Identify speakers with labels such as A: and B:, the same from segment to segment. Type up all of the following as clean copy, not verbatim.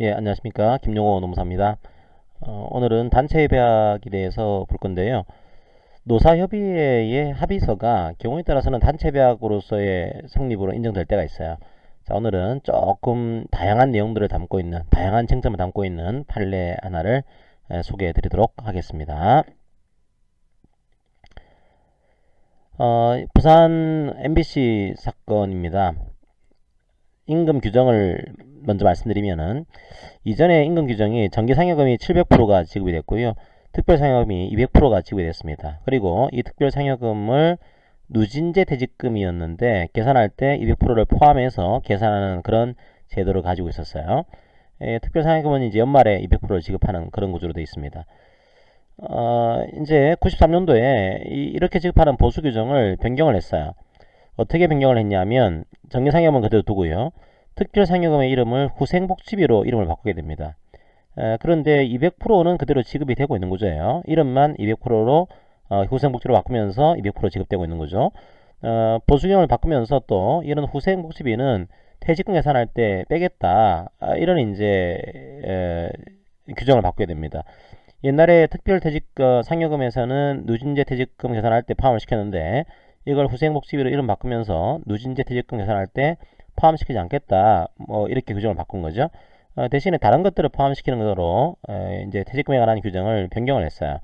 A: 예, 안녕하십니까. 김용호 노무사입니다. 오늘은 단체 협약에 대해서 볼 건데요. 노사협의회의 합의서가 경우에 따라서는 단체 협약으로서의 성립으로 인정될 때가 있어요. 자, 오늘은 조금 다양한 내용들을 담고 있는, 다양한 쟁점을 담고 있는 판례 하나를 소개해 드리도록 하겠습니다. 부산 MBC 사건입니다. 임금 규정을 먼저 말씀드리면은 이전에 임금 규정이 정기상여금이 700%가 지급이 됐고요. 특별상여금이 200%가 지급이 됐습니다. 그리고 이 특별상여금을 누진제 퇴직금이었는데 계산할 때 200%를 포함해서 계산하는 그런 제도를 가지고 있었어요. 특별상여금은 이제 연말에 200%를 지급하는 그런 구조로 되어 있습니다. 이제 93년도에 이렇게 지급하는 보수 규정을 변경을 했어요. 어떻게 변경을 했냐면 정기상여금은 그대로 두고요. 특별상여금의 이름을 후생복지비로 이름을 바꾸게 됩니다. 그런데 200%는 그대로 지급이 되고 있는 거죠. 이름만 200%로 후생복지로 바꾸면서 200% 지급되고 있는 거죠. 보수경을 바꾸면서 또 이런 후생복지비는 퇴직금 계산할 때 빼겠다. 이런 이제 규정을 바꾸게 됩니다. 옛날에 특별퇴직 상여금에서는 누진제 퇴직금 계산할 때 포함을 시켰는데 이걸 후생복지비로 이름 바꾸면서 누진제 퇴직금 계산할 때 포함시키지 않겠다. 뭐 이렇게 규정을 바꾼 거죠. 대신에 다른 것들을 포함시키는 거로 이제 퇴직금에 관한 규정을 변경을 했어요.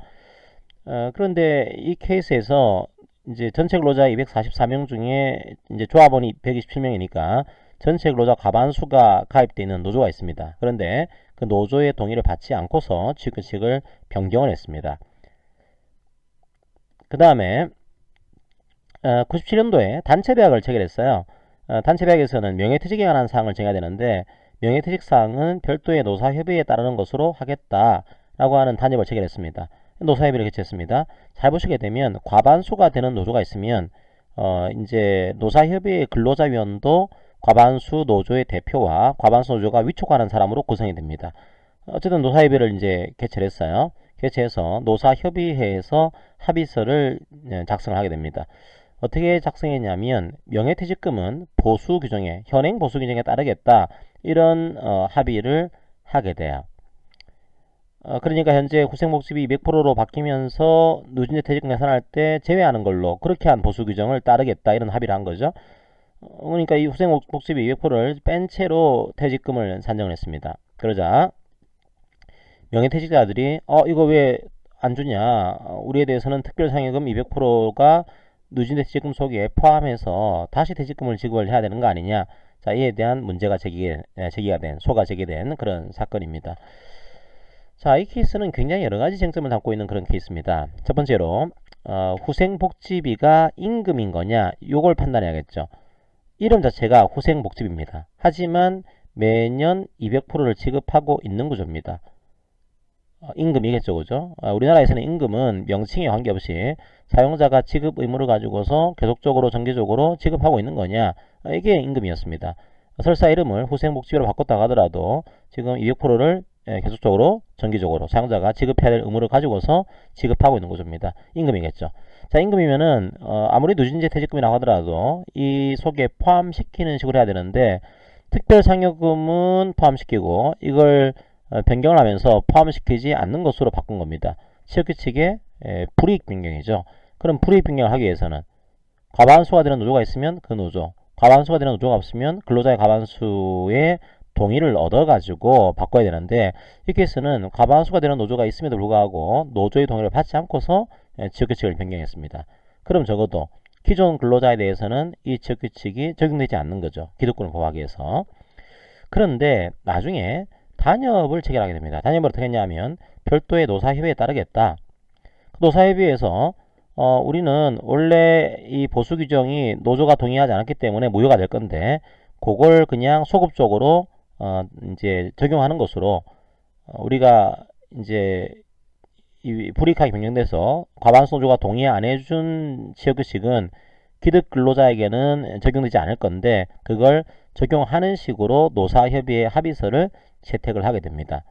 A: 그런데 이 케이스에서 이제 전체 근로자 244명 중에 이제 조합원이 127명이니까 전체 근로자 과반수가 가입되어 있는 노조가 있습니다. 그런데 그 노조의 동의를 받지 않고서 취급식을 변경을 했습니다. 그 다음에 97년도에 단체배약을 체결했어요. 단체배약에서는 명예퇴직에 관한 사항을 정해야 되는데 명예퇴직 사항은 별도의 노사협의에 따르는 것으로 하겠다라고 하는 단협을 체결했습니다. 노사협의를 개최했습니다. 잘 보시게 되면 과반수가 되는 노조가 있으면 이제 노사협의회 근로자위원도 과반수 노조의 대표와 과반수 노조가 위촉하는 사람으로 구성이 됩니다. 어쨌든 노사협의를 이제 개최를 했어요. 개최해서 노사협의회에서 합의서를 작성을 하게 됩니다. 어떻게 작성했냐면 명예퇴직금은 보수 규정에 현행 보수 규정에 따르겠다 이런 합의를 하게 돼요. 그러니까 현재 후생복지비 200%로 바뀌면서 누진제 퇴직금 계산할 때 제외하는 걸로 그렇게 한 보수 규정을 따르겠다 이런 합의를 한 거죠. 그러니까 이 후생복지비 200%를 뺀 채로 퇴직금을 산정을 했습니다. 그러자 명예퇴직자들이 이거 왜 안 주냐, 우리에 대해서는 특별상여금 200%가 누진제 퇴직금 속에 포함해서 다시 퇴직금을 지급을 해야 되는 거 아니냐. 자, 이에 대한 문제가 제기가 된, 소가 제기된 그런 사건입니다. 자, 이 케이스는 굉장히 여러 가지 쟁점을 담고 있는 그런 케이스입니다. 첫 번째로 후생복지비가 임금인 거냐, 요걸 판단해야겠죠. 이름 자체가 후생복지비입니다. 하지만 매년 200%를 지급하고 있는 구조입니다. 임금이겠죠, 그죠? 우리나라에서는 임금은 명칭에 관계없이 사용자가 지급 의무를 가지고서 계속적으로 정기적으로 지급하고 있는 거냐, 이게 임금이었습니다. 설사 이름을 후생복지비로 바꿨다고 하더라도 지금 200%를 계속적으로 정기적으로 사용자가 지급해야 될 의무를 가지고서 지급하고 있는 구조입니다. 임금이겠죠. 자, 임금이면은 아무리 누진제 퇴직금이라고 하더라도 이 속에 포함시키는 식으로 해야 되는데 특별상여금은 포함시키고 이걸 변경을 하면서 포함시키지 않는 것으로 바꾼 겁니다. 취업규칙의 불이익 변경이죠. 그럼 불이익 변경을 하기 위해서는 과반수가 되는 노조가 있으면 그 노조, 과반수가 되는 노조가 없으면 근로자의 과반수의 동의를 얻어가지고 바꿔야 되는데 이 케이스는 과반수가 되는 노조가 있음에도 불구하고 노조의 동의를 받지 않고서 취업규칙을 변경했습니다. 그럼 적어도 기존 근로자에 대해서는 이 취업규칙이 적용되지 않는 거죠. 기득권을 보호하기 위해서. 그런데 나중에 단협을 체결하게 됩니다. 단협을 어떻게 했냐면 별도의 노사협의에 따르겠다. 노사협의에서 우리는 원래 이 보수 규정이 노조가 동의하지 않았기 때문에 무효가 될 건데 그걸 그냥 소급적으로 이제 적용하는 것으로 우리가 이제 이 불이익하게 변경돼서 과반수 노조가 동의 안 해준 취업규칙은 기득 근로자에게는 적용되지 않을 건데 그걸 적용하는 식으로 노사협의회 합의서를 채택을 하게 됩니다.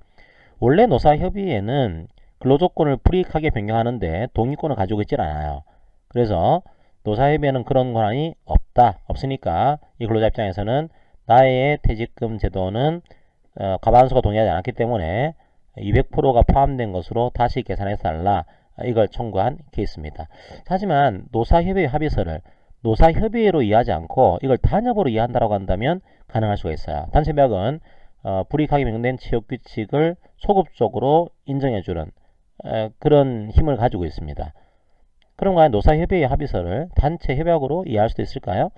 A: 원래 노사협의회는 근로조건을 불이익하게 변경하는데 동의권을 가지고 있질 않아요. 그래서 노사협의회는 그런 권한이 없으니까 이 근로자 입장에서는 나의 퇴직금 제도는 과반수가 동의하지 않았기 때문에 200%가 포함된 것으로 다시 계산해서 달라, 이걸 청구한 케이스입니다. 하지만 노사협의 합의서를 노사협의회로 이해하지 않고 이걸 단협으로 이해한다고 한다면 가능할 수가 있어요. 단체협약은 불이익하게 변경된 취업규칙을 소급적으로 인정해주는 그런 힘을 가지고 있습니다. 그럼 과연 노사협의회 합의서를 단체협약으로 이해할 수도 있을까요?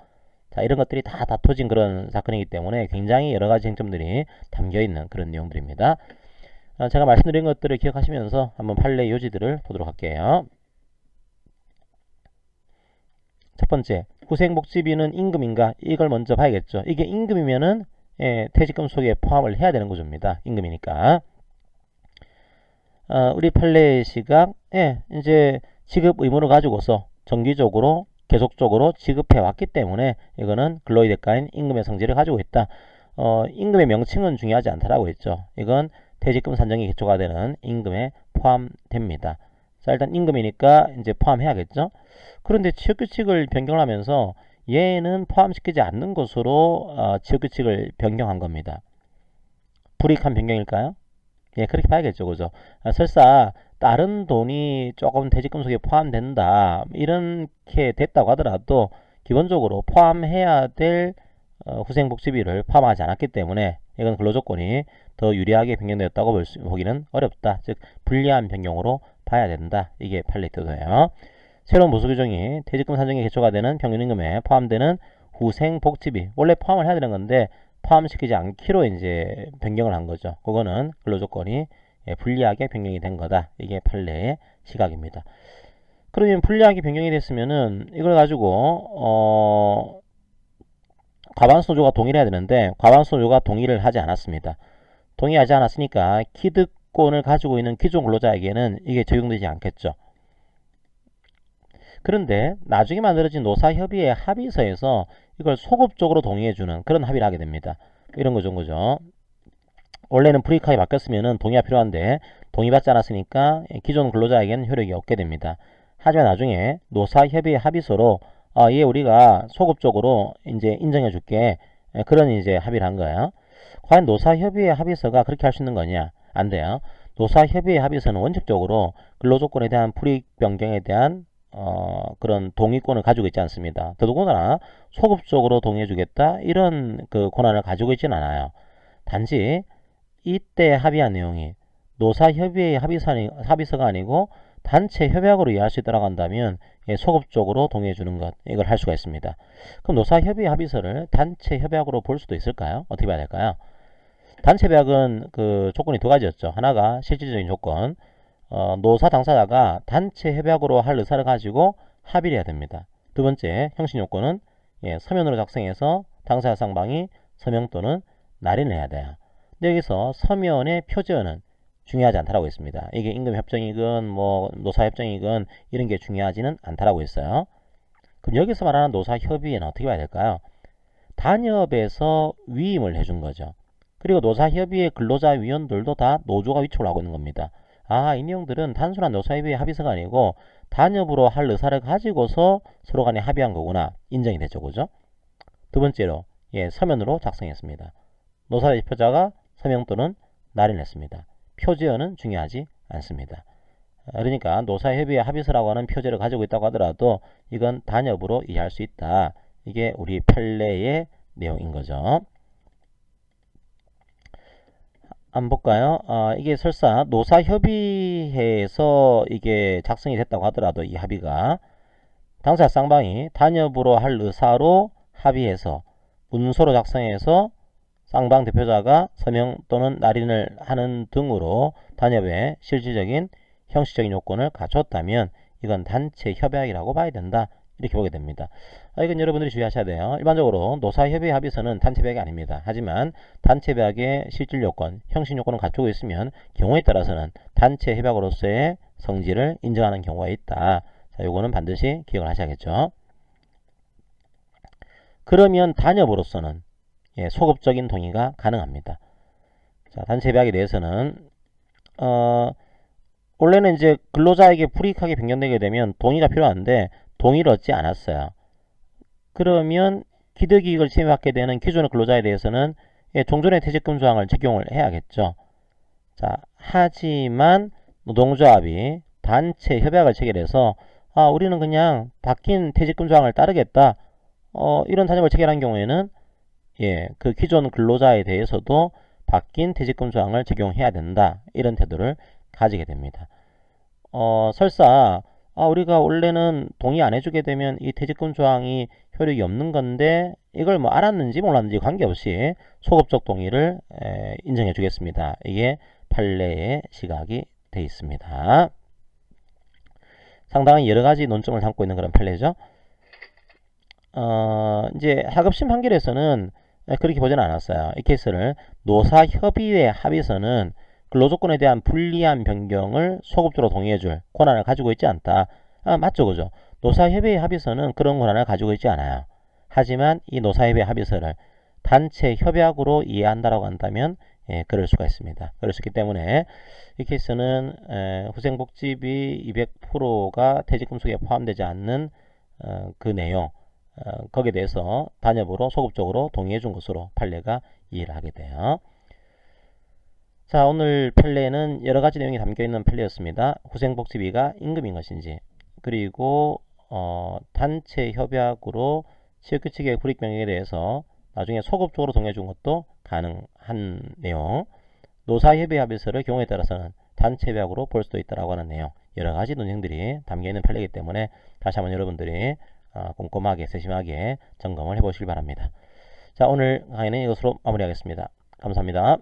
A: 자, 이런 것들이 다 다퉈진 그런 사건이기 때문에 굉장히 여러가지 쟁점들이 담겨있는 그런 내용들입니다. 제가 말씀드린 것들을 기억하시면서 한번 판례 요지들을 보도록 할게요. 첫 번째, 후생복지비는 임금인가? 이걸 먼저 봐야겠죠. 이게 임금이면은 퇴직금 속에 포함을 해야 되는 구조입니다. 임금이니까. 우리 판례의 시각, 이제 지급 의무를 가지고서 정기적으로 계속적으로 지급해 왔기 때문에 이거는 근로의 대가인 임금의 성질을 가지고 있다. 임금의 명칭은 중요하지 않다라고 했죠. 이건 퇴직금 산정의 기초가 되는 임금에 포함됩니다. 자, 일단 임금이니까 이제 포함해야겠죠. 그런데 취업규칙을 변경을 하면서 얘는 포함시키지 않는 것으로 취업규칙을 변경한 겁니다. 불이익한 변경일까요? 예, 그렇게 봐야겠죠. 그죠? 설사 다른 돈이 조금 퇴직금 속에 포함된다, 이렇게 됐다고 하더라도 기본적으로 포함해야 될 후생복지비를 포함하지 않았기 때문에 이건 근로조건이 더 유리하게 변경되었다고 보기는 어렵다. 즉 불리한 변경으로 봐야 된다. 이게 판례 뜻이에요. 새로운 보수 규정이 퇴직금 산정의 기초가 되는 평균임금에 포함되는 후생복지비, 원래 포함을 해야 되는 건데 포함시키지 않기로 이제 변경을 한 거죠. 그거는 근로조건이 불리하게 변경이 된 거다. 이게 판례의 시각입니다. 그러면 불리하게 변경이 됐으면은 이걸 가지고 과반수 노조가 동의를 해야 되는데 과반수 노조가 동의를 하지 않았습니다. 동의하지 않았으니까 기득권을 가지고 있는 기존 근로자에게는 이게 적용되지 않겠죠. 그런데 나중에 만들어진 노사협의회 합의서에서 이걸 소급적으로 동의해주는 그런 합의를 하게 됩니다. 이런 거죠. 원래는 불이익하게 바뀌었으면 동의가 필요한데 동의받지 않았으니까 기존 근로자에게는 효력이 없게 됩니다. 하지만 나중에 노사협의회 합의서로 얘 우리가 소급적으로 이제 인정해 줄게, 그런 이제 합의를 한 거예요. 과연 노사협의회 합의서가 그렇게 할 수 있는 거냐? 안 돼요. 노사협의회 합의서는 원칙적으로 근로조건에 대한 불이익 변경에 대한 그런 동의권을 가지고 있지 않습니다. 더더군다나 소급적으로 동의해주겠다, 이런 그 권한을 가지고 있지는 않아요. 단지 이때 합의한 내용이 노사협의회 합의서가 아니고 단체 협약으로 이해할 수 있다고 한다면 소급적으로 동의해주는 것, 이걸 할 수가 있습니다. 그럼 노사협의회 합의서를 단체 협약으로 볼 수도 있을까요? 어떻게 봐야 될까요? 단체 협약은 그 조건이 두 가지였죠. 하나가 실질적인 조건, 노사 당사자가 단체 협약으로 할 의사를 가지고 합의를 해야 됩니다. 두 번째 형식 요건은 서면으로 작성해서 당사자 쌍방이 서명 또는 날인을 해야 돼요. 근데 여기서 서면의 표제어는 중요하지 않다라고 했습니다. 이게 임금협정이건 뭐 노사협정이건 이런 게 중요하지는 않다라고 했어요. 그럼 여기서 말하는 노사협의회는 어떻게 봐야 될까요? 단협에서 위임을 해준 거죠. 그리고 노사협의회 근로자위원들도 다 노조가 위촉을 하고 있는 겁니다. 이 내용들은 단순한 노사협의회 합의서가 아니고 단협으로 할 의사를 가지고서 서로 간에 합의한 거구나, 인정이 되죠. 그죠? 두 번째로 서면으로 작성했습니다. 노사 대표자가 서명 또는 날인했습니다. 표제어는 중요하지 않습니다. 그러니까 노사협의회 합의서라고 하는 표제를 가지고 있다고 하더라도 이건 단협으로 이해할 수 있다. 이게 우리 판례의 내용인 거죠. 한번 볼까요? 이게 설사 노사협의회에서 이게 작성이 됐다고 하더라도 이 합의가 당사자 쌍방이 단협으로 할 의사로 합의해서 문서로 작성해서 쌍방 대표자가 서명 또는 날인을 하는 등으로 단협의 실질적인 형식적인 요건을 갖췄다면 이건 단체 협약이라고 봐야 된다. 이렇게 보게 됩니다. 이건 여러분들이 주의하셔야 돼요. 일반적으로 노사협의 합의서는 단체 협약이 아닙니다. 하지만 단체 협약의 실질 요건, 형식 요건을 갖추고 있으면 경우에 따라서는 단체 협약으로서의 성질을 인정하는 경우가 있다. 자, 요거는 반드시 기억을 하셔야겠죠. 그러면 단협으로서는 소급적인 동의가 가능합니다. 자, 단체 협약에 대해서는 원래는 이제 근로자에게 불이익하게 변경되게 되면 동의가 필요한데 동의를 얻지 않았어요. 그러면 기득이익을 침해받게 되는 기존의 근로자에 대해서는 예, 종전의 퇴직금 조항을 적용을 해야겠죠. 자, 하지만 노동조합이 단체 협약을 체결해서 우리는 그냥 바뀐 퇴직금 조항을 따르겠다. 이런 단협을 체결한 경우에는 예, 그 기존 근로자에 대해서도 바뀐 퇴직금 조항을 적용해야 된다. 이런 태도를 가지게 됩니다. 설사 우리가 원래는 동의 안 해주게 되면 이 퇴직금 조항이 효력이 없는 건데 이걸 뭐 알았는지 몰랐는지 관계없이 소급적 동의를 인정해 주겠습니다. 이게 판례의 시각이 되어 있습니다. 상당히 여러가지 논점을 담고 있는 그런 판례죠. 이제 하급심 판결에서는 그렇게 보지는 않았어요. 이 케이스를 노사협의회 합의서는 근로조건에 대한 불리한 변경을 소급적으로 동의해줄 권한을 가지고 있지 않다. 맞죠, 그죠? 노사협의회 합의서는 그런 권한을 가지고 있지 않아요. 하지만 이 노사협의회 합의서를 단체 협약으로 이해한다라고 한다면 그럴 수가 있습니다. 그럴 수 있기 때문에 이 케이스는 후생복지비 200%가 퇴직금 속에 포함되지 않는 그 내용 거기에 대해서 단협으로 소급적으로 동의해 준 것으로 판례가 이해를 하게 돼요. 자, 오늘 판례는 여러가지 내용이 담겨있는 판례였습니다. 후생복지비가 임금인 것인지, 그리고 단체 협약으로 취업규칙의 불이익 명령에 대해서 나중에 소급적으로 동의해 준 것도 가능한 내용, 노사협의 합의서를 경우에 따라서는 단체 협약으로 볼 수도 있다라고 하는 내용, 여러가지 논쟁들이 담겨있는 판례이기 때문에 다시 한번 여러분들이 꼼꼼하게 세심하게 점검을 해보시기 바랍니다. 자, 오늘 강의는 이것으로 마무리하겠습니다. 감사합니다.